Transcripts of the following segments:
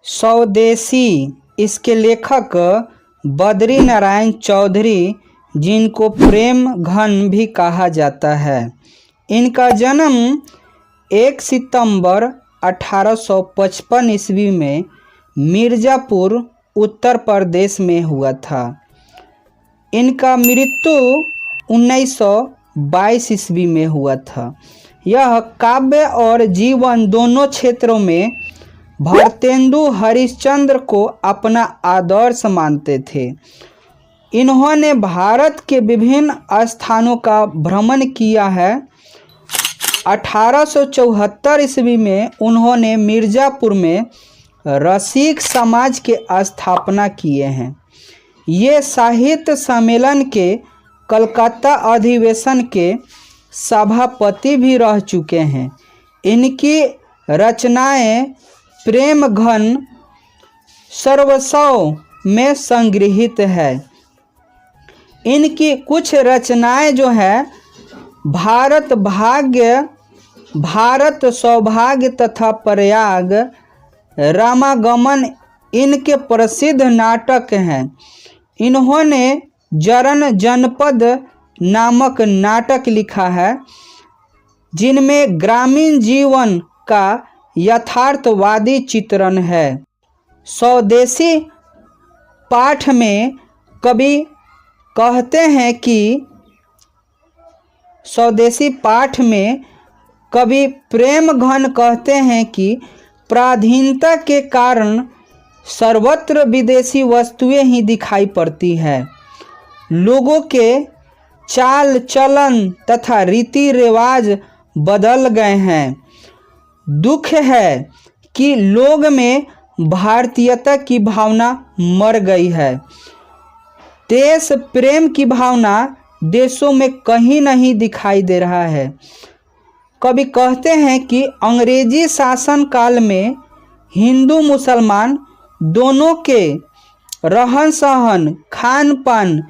स्वदेशी इसके लेखक बद्री नारायण चौधरी, जिनको प्रेम घन भी कहा जाता है। इनका जन्म 1 सितंबर 1855 ईस्वी में मिर्ज़ापुर उत्तर प्रदेश में हुआ था। इनका मृत्यु 1922 ईस्वी में हुआ था। यह काव्य और जीवन दोनों क्षेत्रों में भारतेंदु हरिश्चंद्र को अपना आदर्श मानते थे। इन्होंने भारत के विभिन्न स्थानों का भ्रमण किया है। 1874 ईस्वी में उन्होंने मिर्ज़ापुर में रसिक समाज के स्थापना किए हैं। ये साहित्य सम्मेलन के कलकत्ता अधिवेशन के सभापति भी रह चुके हैं। इनकी रचनाएं प्रेम घन सर्वस्व में संग्रहित है। इनकी कुछ रचनाएं जो है भारत भाग्य, भारत सौभाग्य तथा प्रयाग, रामागमन इनके प्रसिद्ध नाटक हैं। इन्होंने जरन जनपद नामक नाटक लिखा है, जिनमें ग्रामीण जीवन का यथार्थवादी चित्रण है। स्वदेशी पाठ में कवि कहते हैं कि स्वदेशी पाठ में कवि प्रेम घन कहते हैं कि पराधीनता के कारण सर्वत्र विदेशी वस्तुएं ही दिखाई पड़ती है। लोगों के चाल चलन तथा रीति रिवाज बदल गए हैं। दुख है कि लोग में भारतीयता की भावना मर गई है। देश प्रेम की भावना देशों में कहीं नहीं दिखाई दे रहा है। कवि कहते हैं कि अंग्रेजी शासन काल में हिंदू मुसलमान दोनों के रहन सहन, खान पान,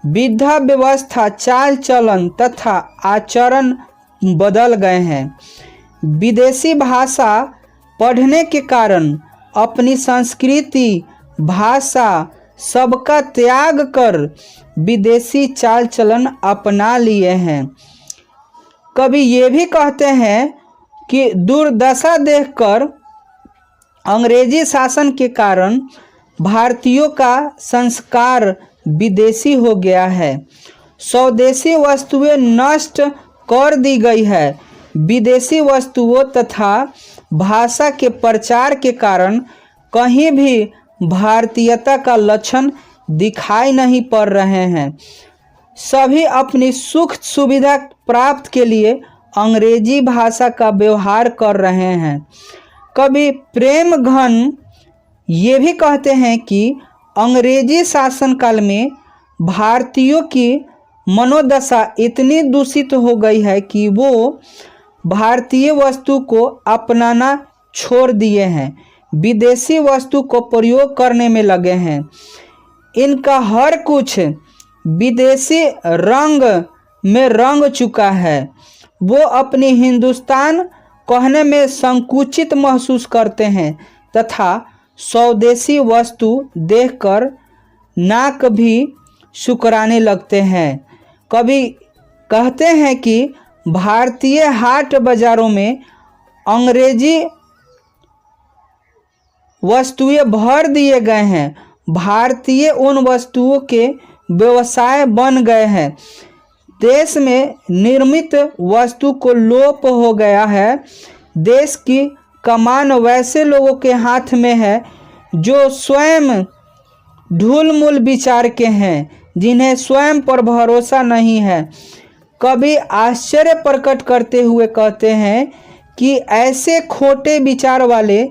विद्या व्यवस्था, चाल चलन तथा आचरण बदल गए हैं। विदेशी भाषा पढ़ने के कारण अपनी संस्कृति, भाषा सबका त्याग कर विदेशी चाल चलन अपना लिए हैं। कवि ये भी कहते हैं कि दुर्दशा देखकर अंग्रेजी शासन के कारण भारतीयों का संस्कार विदेशी हो गया है। स्वदेशी वस्तुएं नष्ट कर दी गई है। विदेशी वस्तुओं तथा भाषा के प्रचार के कारण कहीं भी भारतीयता का लक्षण दिखाई नहीं पड़ रहे हैं। सभी अपनी सुख सुविधा प्राप्त के लिए अंग्रेजी भाषा का व्यवहार कर रहे हैं। कवि प्रेम घन ये भी कहते हैं कि अंग्रेजी शासनकाल में भारतीयों की मनोदशा इतनी दूषित हो गई है कि वो भारतीय वस्तु को अपनाना छोड़ दिए हैं, विदेशी वस्तु को प्रयोग करने में लगे हैं। इनका हर कुछ विदेशी रंग में रंग चुका है। वो अपनी हिंदुस्तान कहने में संकुचित महसूस करते हैं तथा स्वदेशी वस्तु देखकर नाक भी शुकराने लगते हैं। कवि कहते हैं कि भारतीय हाट बाजारों में अंग्रेजी वस्तुएं भर दिए गए हैं। भारतीय उन वस्तुओं के व्यवसाय बन गए हैं। देश में निर्मित वस्तु को लोप हो गया है। देश की कमान वैसे लोगों के हाथ में है जो स्वयं ढुलमुल विचार के हैं, जिन्हें स्वयं पर भरोसा नहीं है। कवि आश्चर्य प्रकट करते हुए कहते हैं कि ऐसे खोटे विचार वाले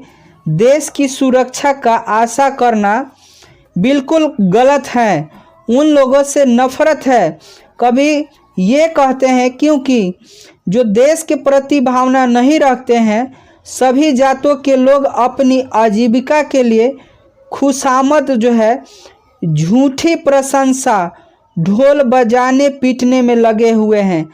देश की सुरक्षा का आशा करना बिल्कुल गलत है। उन लोगों से नफरत है। कवि ये कहते हैं क्योंकि जो देश के प्रति भावना नहीं रखते हैं, सभी जातों के लोग अपनी आजीविका के लिए खुशामद जो है झूठी प्रशंसा, ढोल बजाने पीटने में लगे हुए हैं।